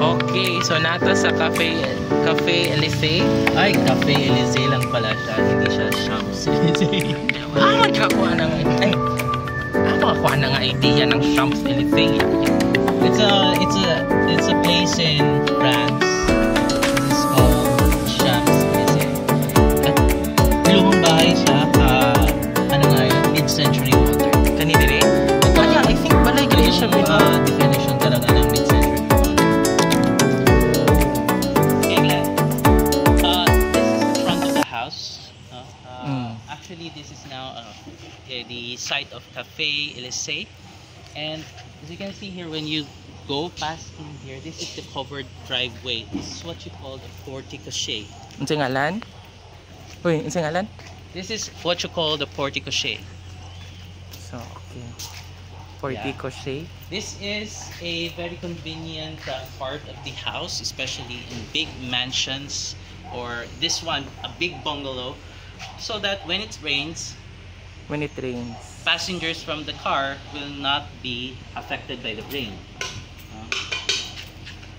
Okay, so nato sa Cafe Elysee. Ay, Cafe Elysee lang pala siya, hindi siya Champs-Élysées. Makakuha na nga idea ng Champs-Élysées. It's a place in France. This is called Champs-Élysées. At lumang bahay siya, mid-century modern. Kanina rin? I think balay gano'n siya definition talaga ng mid-century modern. Okay, Glenn. This is the front of the house. Actually, this is now the site of Cafe Elysee. And as you can see here, when you go past in here, this is the covered driveway. This is what you call the porte-cochere. Unsay ngalan? Uy, unsay ngalan? This is what you call the porte-cochere. So, okay. Porte-cochere. Yeah. This is a very convenient part of the house, especially in big mansions, or this one, a big bungalow, so that when it rains, passengers from the car will not be affected by the rain.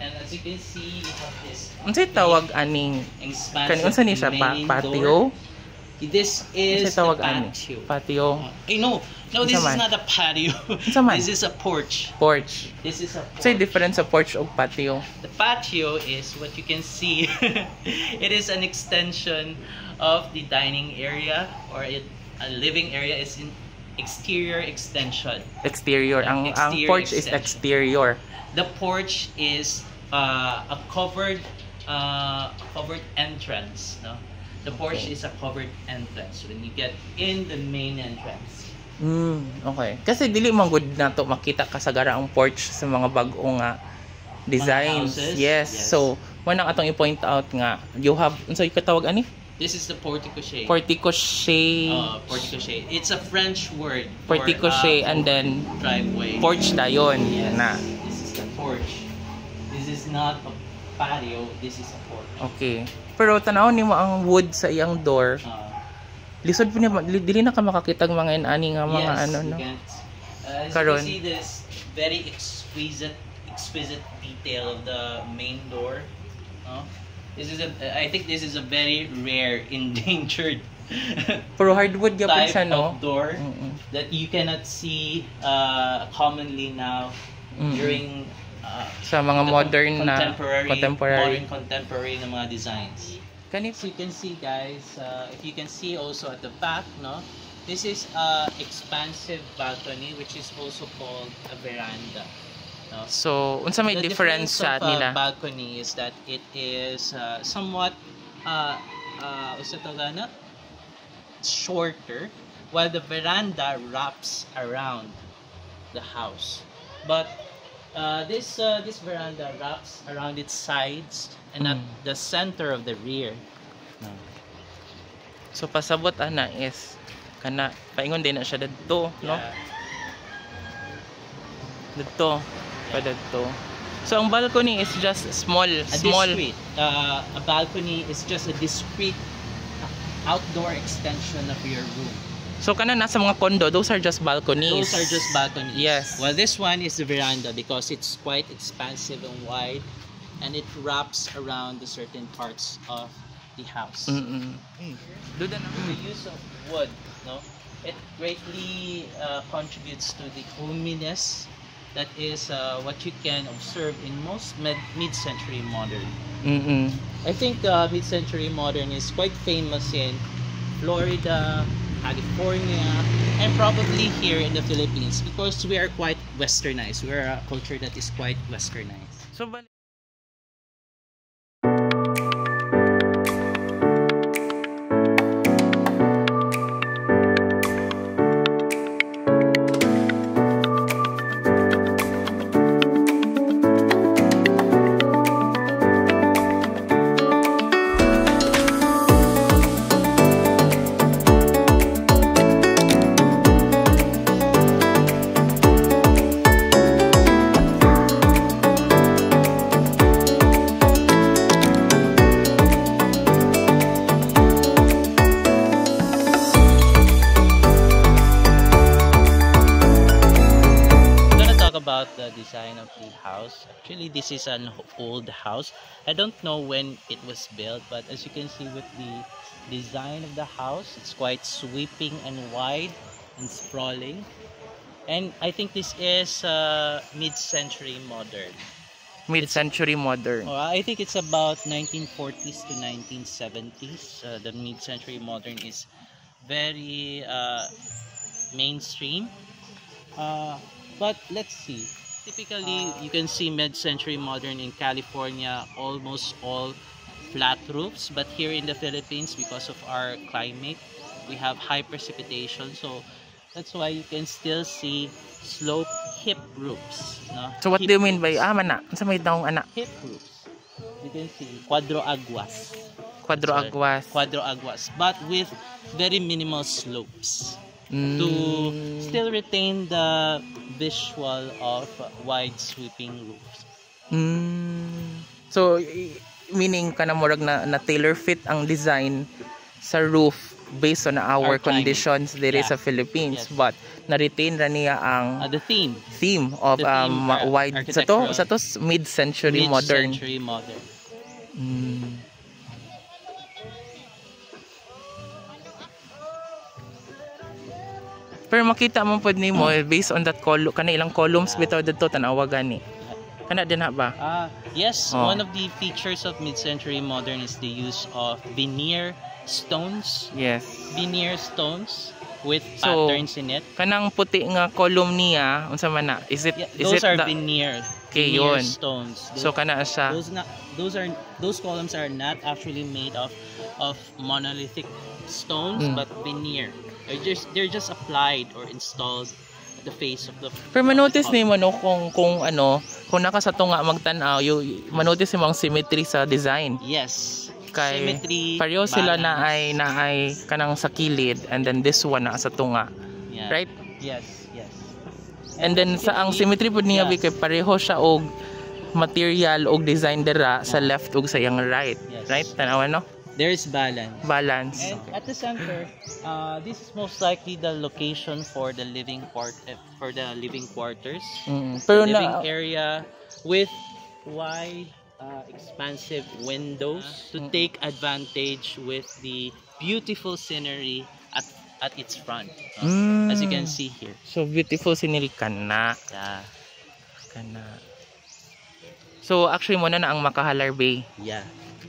And as you can see, you have this. Unsay tawag aning? Unsa ni siya patio? This is the patio. Patio. No, this is not a patio. This is a porch. Porch. This is a porch. Say difference sa porch o patio. The patio is what you can see. It is an extension of the dining area, or a living area. Is in exterior extension. Exterior. Ang porch is exterior. The porch is a covered entrance. No. The porch is a covered entrance when you get in the main entrance. Okay. Kasi dili man gud nato makita kasagara ang porch sa mga bag-o nga designs. Yes. So, mo nang atong i-point out nga you have unsa katawag ani? This is the porte-cochere. Porte-cochere. Porte-cochere. It's a French word. Porte-cochere and then driveway. Porch dayon. Yes. Na. This is the porch. This is not a patio. This is a porch. Okay. Pero tanaw nimo ang wood sa iyang door. Lisod po niya, dili na ka makakita ng mga inani nga mga yes, ano no. Karon. You can see this very exquisite detail of the main door. This is I think this is a very rare, endangered pero hardwood gyapon siya no. Of door that you cannot see commonly now during sa mga modern contemporary na mga designs. So you can see guys, if you can see also at the back, no, this is expansive balcony which is also called a veranda. No? So unsa may difference sa nila? Balcony is that it is somewhat shorter, while the veranda wraps around the house. But this veranda wraps around its sides and at the center of the rear. So pasabot ana is kana paingon din na siya didto, no? Didto, pa didto. So ang balcony is just small. A balcony is just a discrete outdoor extension of your room. So kana nasa mga condo, those are just balconies. Those are just balconies. Yes. Well, this one is the veranda because it's quite expansive and wide, and it wraps around the certain parts of the house. The use of wood, no, it greatly contributes to the hominess that is what you can observe in most mid-century modern. I think mid-century modern is quite famous in Florida, California, and probably here in the Philippines because we are quite westernized. We are a culture that is quite westernized. So about the design of the house. house. Actually, this is an old house. I don't know when it was built, but as you can see with the design of the house, it's quite sweeping and wide and sprawling. And I think this is mid-century modern. Mid-century modern. I think it's about 1940s to 1970s. The mid-century modern is very mainstream. But let's see. Typically, you can see mid-century modern in California, almost all flat roofs. But here in the Philippines, because of our climate, we have high precipitation. So that's why you can still see slope hip roofs. No? So what hip do you mean by roofs. mana? Sa may daong ana? Hip roofs. You can see cuadro aguas. Cuadro aguas. Cuadro aguas, but with very minimal slopes to still retain the visual of wide sweeping roofs. So meaning kana murag na tailor fit ang design sa roof based on our conditions there sa Philippines, but na-retain ra niya ang the theme of wide sa to mid-century modern. Pero makita mo pod nimo based on that kana ilang columns bitaw didto tanawa gani. Kana din ba? Yes, one of the features of mid-century modern is the use of veneer stones. Yes. Veneer stones with patterns in it. Kanang puti nga column niya unsa man na? Those are veneer stones. So kana siya. Those columns are not actually made of monolithic stones, but veneer. They're just applied or installed at the face of the. Pero manotice nimo no kung naka sa tunga magtan-aw, manotice mo ang symmetry sa design. Yes. Kay symmetry, pareho sila na ay kanang sa kilid, and then this one na sa tunga. Yeah. Right? Yes. And then sa ang symmetry pud niya kay pareho siya og material og design dira sa left ug sa yang right. Yes. Right? Tanawa no? There is balance. And at the center, this is most likely the location for the living quarters. Pero living area with wide, expansive windows to take advantage with the beautiful scenery at its front, as you can see here. So beautiful scenery kana. Yeah. Kana. So actually muna na ang Makahalar Bay. Yeah.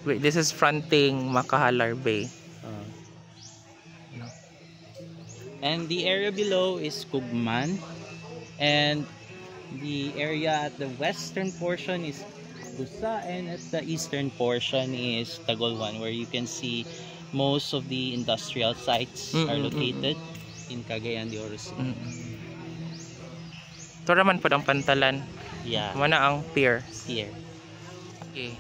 Wait, this is fronting Makahalar Bay. And the area below is Cugman, and the area at the western portion is Busa, and at the eastern portion is Tagolwan, where you can see most of the industrial sites are located in Cagayan de Oro City. Ito naman po ang pantalan. Yeah. Mana ang pier. Here. Okay.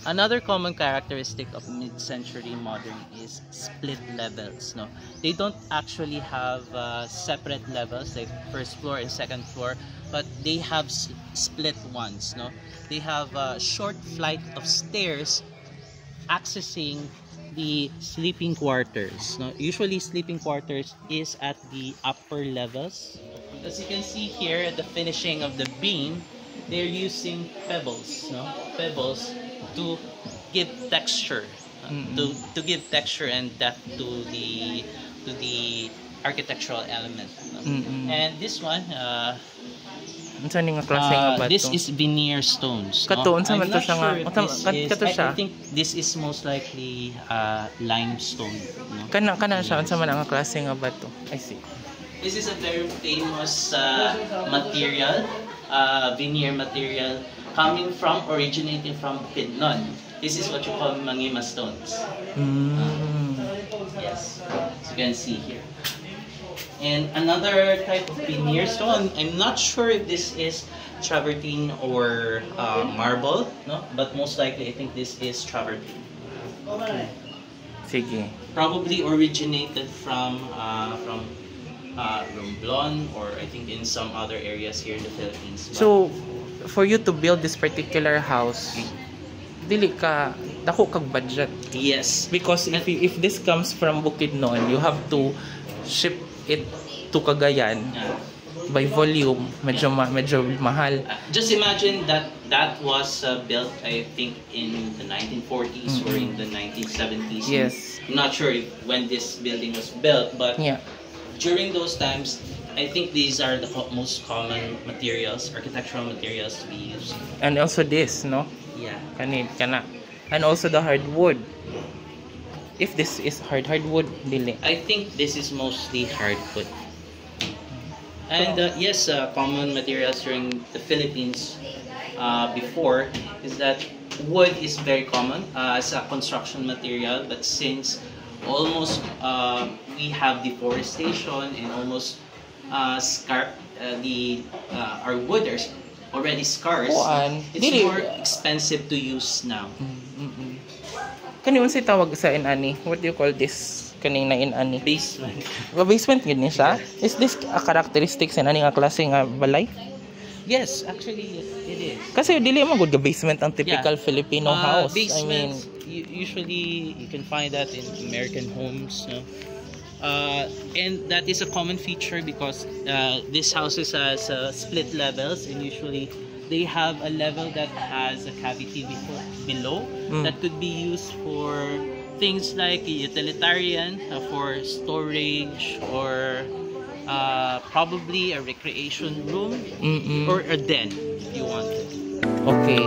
Another common characteristic of mid-century modern is split levels. No, they don't actually have separate levels like first floor and second floor, but they have split ones. No, they have a short flight of stairs accessing the sleeping quarters. No, usually sleeping quarters is at the upper levels. As you can see here, the finishing of the beam, they're using pebbles. No, pebbles to give texture, to give texture and depth to the architectural element. And this one, this is veneer stones. Kato, unsa man to siya I think this is most likely limestone. No? Kana siya unsa man ang klase nga bato. I see. This is a very famous material, veneer material, originating from Bukidnon. This is what you call Mangima stones. Yes, as you can see here. And another type of veneer stone, I'm not sure if this is travertine or marble, no? But most likely I think this is travertine. Sige. Probably originated from Romblon, or I think in some other areas here in the Philippines. So, for you to build this particular house, dili ka dako kag budget. Yes, because if this comes from Bukidnon, you have to ship it to Cagayan. by volume, medyo mahal. Just imagine that that was built, I think, in the 1940s or in the 1970s. Yes. I'm not sure when this building was built, but Yeah. during those times, I think these are the most common materials, architectural materials to be used. And also this, no? Yeah. Kana. And also the hardwood. If this is hardwood, dili. I think this is mostly hardwood. And yes, common materials during the Philippines before is that wood is very common as a construction material, but since almost we have deforestation and almost our wood is already scarce, it's more expensive to use now. Kani unsay tawag sa inani? What do you call this? Kaning na inani? Basement. Basement gid ni siya? Is this a characteristic sa inani nga klase nga balay? Yes, actually it is. Kasi dili man gud ga basement ang typical Filipino house. Basements, usually you can find that in American homes, no? And that is a common feature because these houses has split levels, and usually they have a level that has a cavity below that could be used for things like utilitarian, for storage, or probably a recreation room or a den if you want it. Okay.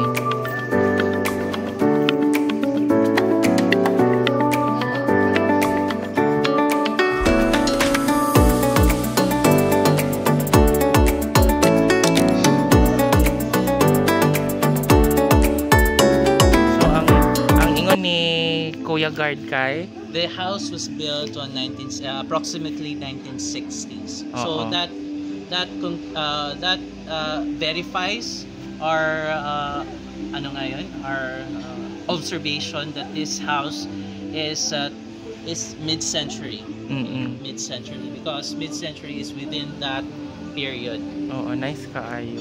Kuya Guard kay? The house was built on approximately 1960s. So that verifies our our observation that this house is mid-century. Mid-century, because mid-century is within that period. Oo, nice kaayo.